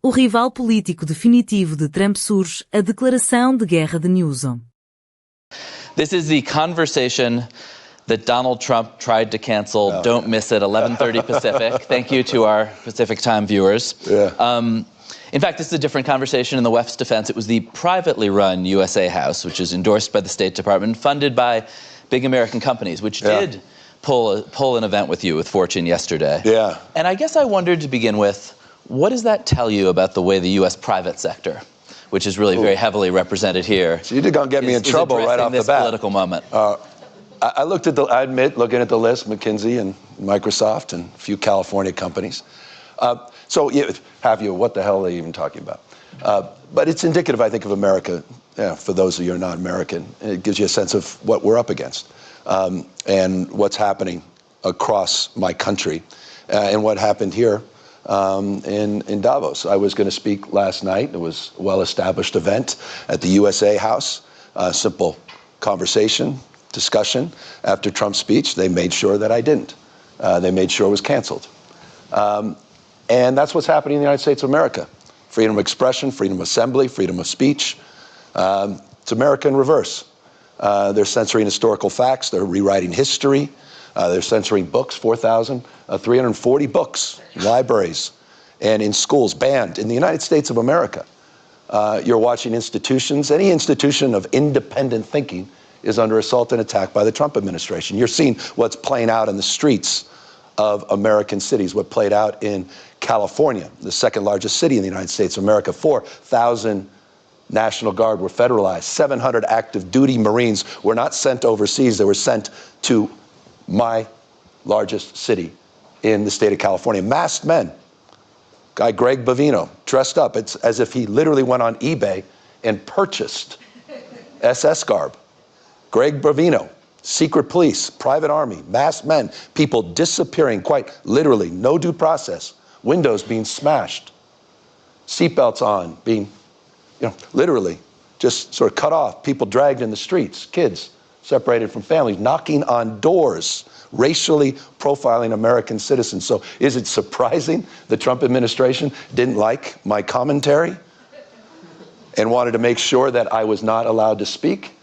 O rival político definitivo de Trump surge, a Declaração de Guerra de Newsom. This is the conversation that Donald Trump tried to cancel. Don't miss it, 11:30 Pacific. Thank you to our Pacific time viewers. In fact, this is a different conversation in the West's defense. It was the privately run USA House, which is endorsed by the State Department, funded by big American companies, which did pull an event with you with Fortune yesterday. And I guess I wondered to begin with, what does that tell you about the way the U.S. private sector, which is really very heavily represented here, so you're going to get me in trouble right off the bat. Political moment. I looked at I admit, looking at the list, McKinsey and Microsoft and a few California companies. So have you, what the hell are they even talking about? But it's indicative, I think, of America. For those of you who are not American, it gives you a sense of what we're up against and what's happening across my country and what happened here in Davos. I was going to speak last night. It was a well-established event at the USA House. Simple conversation, discussion. After Trump's speech, they made sure that I didn't. They made sure it was canceled. And that's what's happening in the United States of America. Freedom of expression, freedom of assembly, freedom of speech. It's America in reverse. They're censoring historical facts. They're rewriting history. They're censoring books, 4,340 books, in libraries and in schools, banned in the United States of America. You're watching institutions. Any institution of independent thinking is under assault and attack by the Trump administration. You're seeing what's playing out in the streets of American cities, what played out in California, the second largest city in the United States of America. 4,000 National Guard were federalized. 700 active duty Marines were not sent overseas. They were sent to my largest city in the state of California. Masked men. Guy Greg Bovino, dressed up. It's as if he literally went on eBay and purchased SS garb. Greg Bovino. Secret police, private army, masked men, people disappearing quite literally, no due process, windows being smashed, seatbelts on, being, literally just sort of cut off, people dragged in the streets, kids separated from families, knocking on doors, racially profiling American citizens. So is it surprising the Trump administration didn't like my commentary and wanted to make sure that I was not allowed to speak?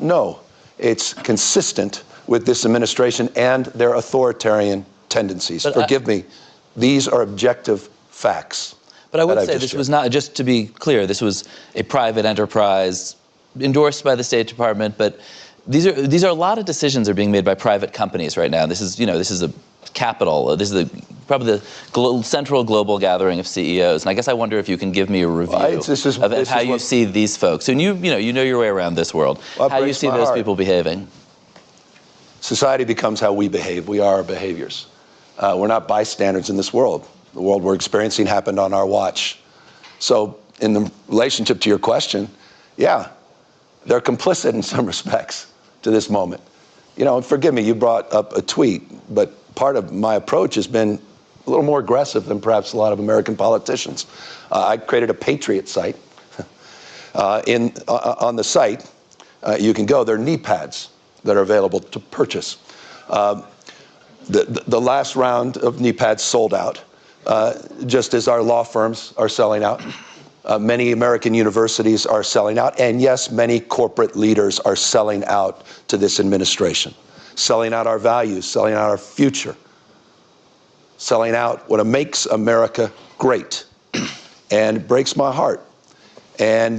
No. It's consistent with this administration and their authoritarian tendencies. But forgive me, these are objective facts. But I would say this was not, just to be clear, this was a private enterprise endorsed by the State Department, but these are a lot of decisions are being made by private companies right now. This is, this is a capital. This is probably the central global gathering of CEOs. And I guess I wonder if you can give me a review of how you see these folks. And you know your way around this world. How you see those people behaving. Society becomes how we behave. We are our behaviors. We're not bystanders in this world. The world we're experiencing happened on our watch. So in the relationship to your question, yeah, they're complicit in some respects to this moment. And forgive me, you brought up a tweet, but part of my approach has been a little more aggressive than perhaps a lot of American politicians. I created a Patriot site. On the site, you can go. There are knee pads that are available to purchase. The last round of knee pads sold out, just as our law firms are selling out. Many American universities are selling out. And yes, many corporate leaders are selling out to this administration. Selling out our values, selling out our future, selling out what makes America great. And it breaks my heart. And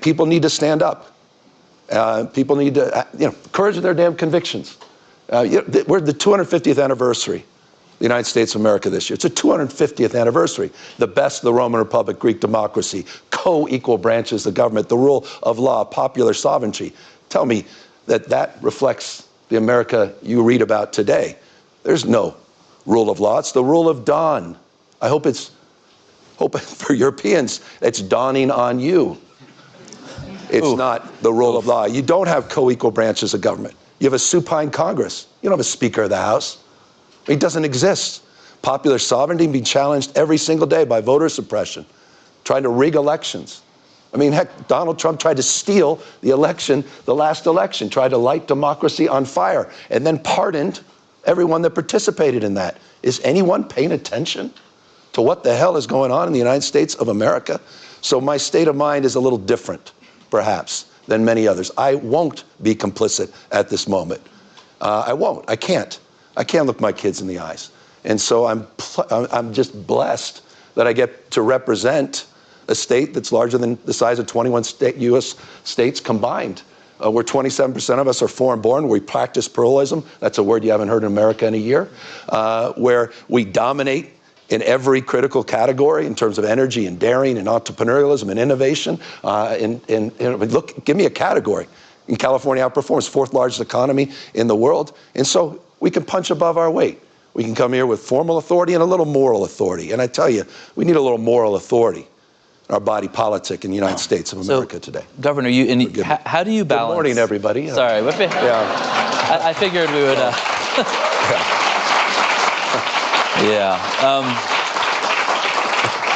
people need to stand up. People need to, courage of their damn convictions. We're the 250th anniversary of the United States of America this year. It's the 250th anniversary. The best of the Roman Republic, Greek democracy, co-equal branches of government, the rule of law, popular sovereignty. Tell me that reflects the America you read about today. There's no rule of law. It's the rule of dawn. I hope for Europeans, it's dawning on you. It's not the rule of law. You don't have co-equal branches of government. You have a supine Congress. You don't have a Speaker of the House. It doesn't exist. Popular sovereignty being challenged every single day by voter suppression, trying to rig elections. I mean, heck, Donald Trump tried to steal the election, the last election, tried to light democracy on fire, and then pardoned everyone that participated in that. Is anyone paying attention to what the hell is going on in the United States of America. So my state of mind is a little different, perhaps, than many others. I won't be complicit at this moment. I won't. I can't. I can't look my kids in the eyes. And so I'm just blessed that I get to represent a state that's larger than the size of 21 U.S. states combined. Where 27% of us are foreign-born. We practice pluralism. That's a word you haven't heard in America in a year. Where we dominate in every critical category in terms of energy and daring and entrepreneurialism and innovation. Look, give me a category. In California outperforms, fourth largest economy in the world. And so we can punch above our weight. We can come here with formal authority and a little moral authority. And I tell you, we need a little moral authority in our body politic in the United States of America today. Governor, how do you balance? Good morning, everybody. Sorry, I figured we would.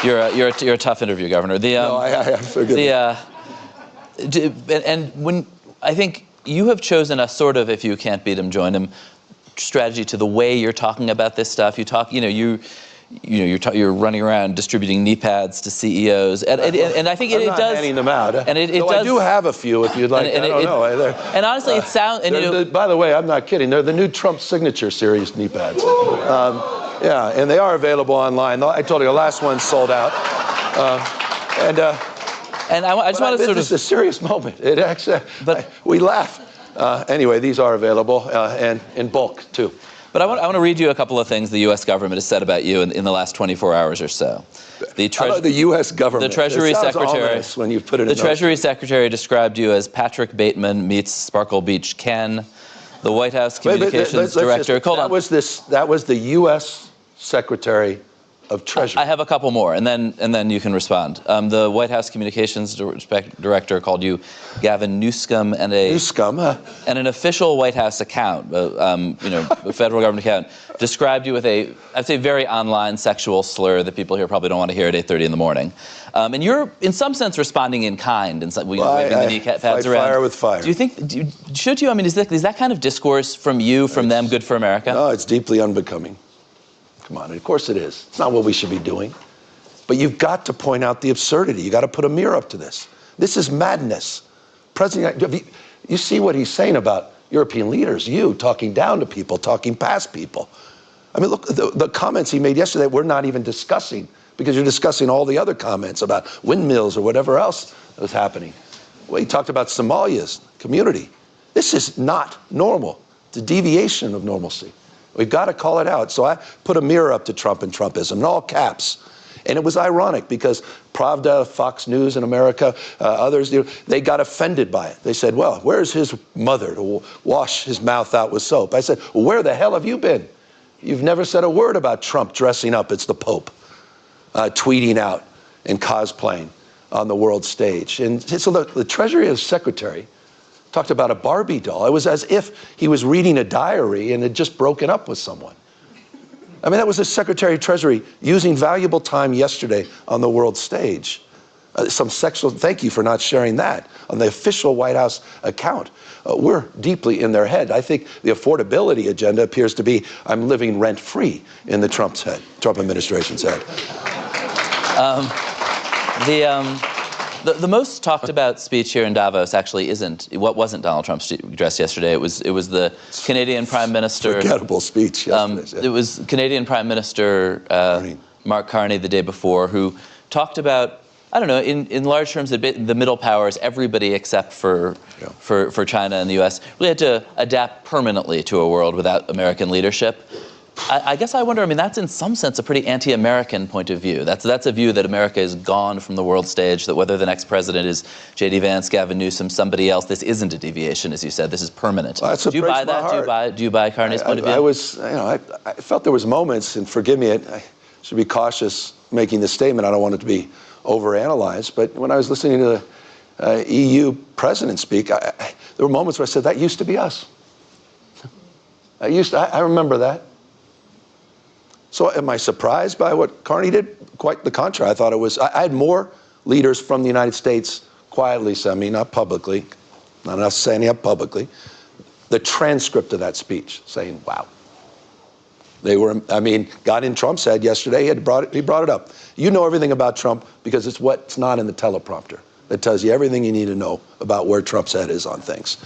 You're a tough interview, Governor. I figured. And when I think you have chosen a sort of, if you can't beat him, join him strategy to the way you're talking about this stuff. You talk, you're running around distributing knee pads to CEOs, and I think it does. Handing them out. And it does. I do have a few, if you'd like. I don't know. And honestly, it sounds. By the way, I'm not kidding. They're the new Trump signature series knee pads. And they are available online. I told you the last one sold out. And I just want to sort of. It's a serious moment. It actually. We laugh. Anyway, these are available and in bulk too. But I want to read you a couple of things the U.S. government has said about you in the last 24 hours or so. The U.S. government. The Treasury Secretary. When you put it the Treasury Secretary described you as Patrick Bateman meets Sparkle Beach Ken. The White House Communications Director. That was the U.S. Secretary of Treasury. I have a couple more, and then you can respond. The White House Communications Director called you Gavin Newsom, and and an official White House account, a federal government account, described you with I'd say, very online sexual slur that people here probably don't want to hear at 8:30 in the morning. And you're, in some sense, responding in kind, and waving the knee pads around. Fire with fire. Do you think? Should you? I mean, is that kind of discourse from you, from them, good for America? No, it's deeply unbecoming. Come on, of course it is. It's not what we should be doing. But you've got to point out the absurdity. You've got to put a mirror up to this. This is madness. President, you see what he's saying about European leaders, you talking down to people, talking past people. I mean, look, the comments he made yesterday we're not even discussing because you're discussing all the other comments about windmills or whatever else was happening. Well, he talked about Somalia's community. This is not normal. It's a deviation of normalcy. We've got to call it out. So I put a mirror up to Trump and Trumpism in all caps. And it was ironic because Pravda, Fox News in America, others, they got offended by it. They said, well, where's his mother to wash his mouth out with soap? I said, well, where the hell have you been? You've never said a word about Trump dressing up as the Pope, tweeting out and cosplaying on the world stage. And so the Treasury Secretary talked about a Barbie doll. It was as if he was reading a diary and had just broken up with someone. I mean, that was the Secretary of Treasury using valuable time yesterday on the world stage. Thank you for not sharing that on the official White House account. We're deeply in their head. I think the affordability agenda appears to be, I'm living rent-free in the Trump administration's head. The most talked about speech here in Davos actually wasn't Donald Trump's address yesterday. It was the Canadian Prime Minister. Forgettable speech yesterday. It was Canadian Prime Minister Mark Carney the day before, who talked about, I don't know, in large terms, the middle powers, everybody except for China and the U.S. really had to adapt permanently to a world without American leadership. I guess I wonder, I mean, that's in some sense a pretty anti-American point of view. That's a view that America is gone from the world stage, that whether the next president is J.D. Vance, Gavin Newsom, somebody else, this isn't a deviation, as you said. This is permanent. Well, do you buy that? Do you buy Carney's point of view? I felt there was moments, and forgive me, I should be cautious making this statement. I don't want it to be overanalyzed, but when I was listening to the EU president speak, there were moments where I said, that used to be us. I remember that. So am I surprised by what Carney did? Quite the contrary. I thought it was, I had more leaders from the United States quietly, not publicly, not enough saying it publicly, the transcript of that speech saying, wow, They were, I mean, got in Trump's head yesterday. He brought it up. You know everything about Trump because it's what's not in the teleprompter. It tells you everything you need to know about where Trump's head is on things.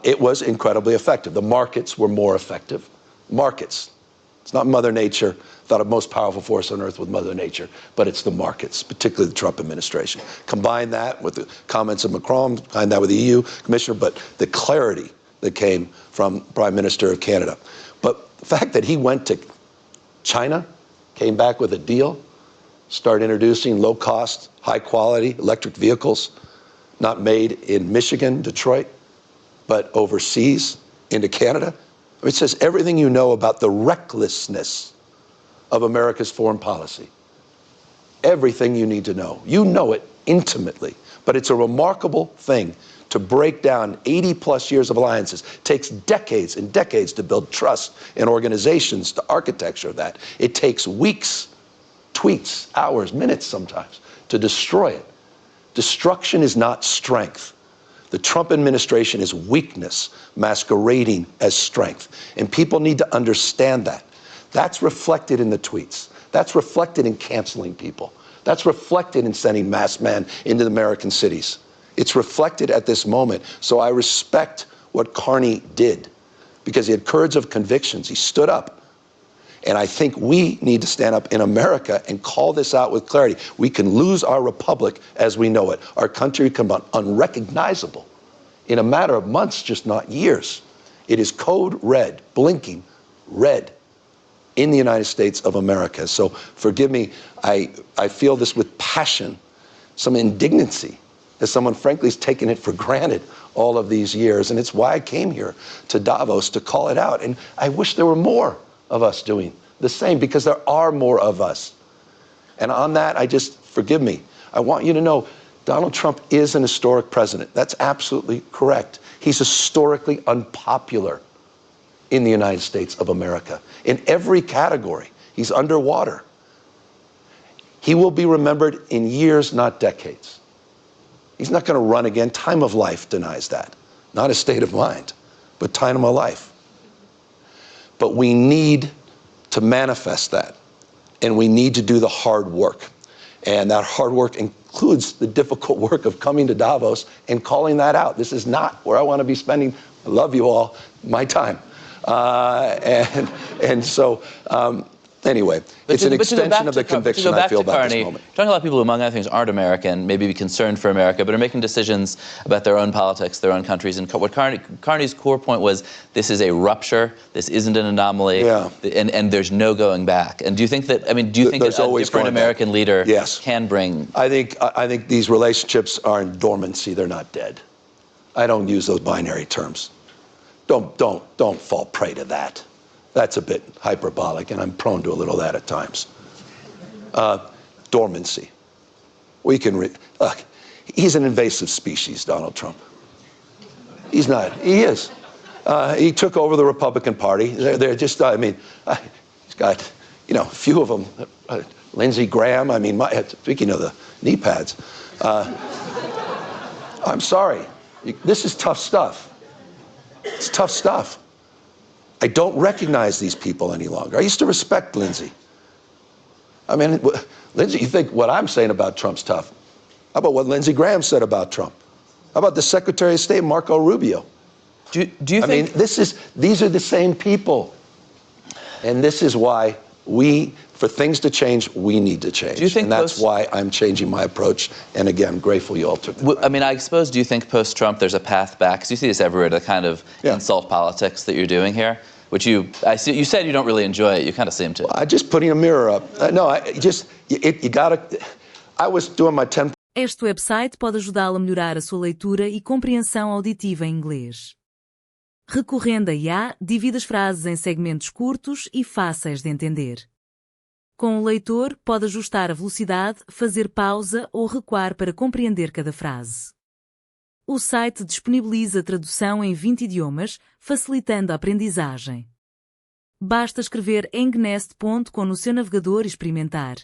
It was incredibly effective. The markets were more effective. Markets. It's not Mother Nature. Thought of most powerful force on earth with Mother Nature, but it's the markets, particularly the Trump administration. Combine that with the comments of Macron, combine that with the EU commissioner, but the clarity that came from Prime Minister of Canada. But the fact that he went to China, came back with a deal, started introducing low-cost, high-quality electric vehicles, not made in Michigan, Detroit, but overseas into Canada. It says everything you know about the recklessness of America's foreign policy. Everything you need to know. You know it intimately, but it's a remarkable thing to break down 80-plus years of alliances. It takes decades and decades to build trust in organizations, the architecture of that. It takes weeks, tweets, hours, minutes sometimes, to destroy it. Destruction is not strength. The Trump administration is weakness masquerading as strength. And people need to understand that. That's reflected in the tweets. That's reflected in canceling people. That's reflected in sending masked men into the American cities. It's reflected at this moment. So I respect what Carney did because he had courage of convictions. He stood up. And I think we need to stand up in America and call this out with clarity. We can lose our republic as we know it. Our country can become unrecognizable in a matter of months, just not years. It is code red, blinking red in the United States of America. So forgive me, I feel this with passion, some indignancy, as someone frankly has taken it for granted all of these years. And it's why I came here to Davos to call it out. And I wish there were more of us doing the same, because there are more of us. And on that, forgive me, I want you to know Donald Trump is an historic president. That's absolutely correct. He's historically unpopular in the United States of America. In every category, he's underwater. He will be remembered in years, not decades. He's not going to run again. Time of life denies that. Not his state of mind, but time of life. But we need to manifest that, and we need to do the hard work. And that hard work includes the difficult work of coming to Davos and calling that out. This is not where I want to be spending, I love you all, my time. Anyway, it's an extension of the conviction I feel about this moment. Talking a lot of people who, among other things, aren't American, maybe be concerned for America, but are making decisions about their own politics, their own countries. And what Carney's core point was, this is a rupture, this isn't an anomaly, and there's no going back. And do you think that, a different American leader can bring... I think these relationships are in dormancy, they're not dead. I don't use those binary terms. Don't fall prey to that. That's a bit hyperbolic, and I'm prone to a little of that at times. Dormancy. We can look, he's an invasive species, Donald Trump. He's not. He is. He took over the Republican Party. They're just, he's got, a few of them. Lindsey Graham, speaking of the knee pads. I'm sorry. This is tough stuff. It's tough stuff. I don't recognize these people any longer. I used to respect Lindsey. Lindsey, you think what I'm saying about Trump's tough? How about what Lindsey Graham said about Trump? How about the Secretary of State, Marco Rubio? Do you think... these are the same people. And this is why for things to change, we need to change. Do you think and that's why I'm changing my approach. And again, grateful you all took the time. I suppose, do you think post-Trump there's a path back? Because you see this everywhere, the kind of insult politics that you're doing here, which you said you don't really enjoy it. You kind of seem to. Well, I just putting a mirror up. I was doing my 10... Este website pode ajudá-lo a melhorar a sua leitura e compreensão auditiva em inglês. Recorrendo a IA, divide as frases em segmentos curtos e fáceis de entender. Com o leitor, pode ajustar a velocidade, fazer pausa ou recuar para compreender cada frase. O site disponibiliza tradução em 20 idiomas, facilitando a aprendizagem. Basta escrever engnest.com no seu navegador e experimentar.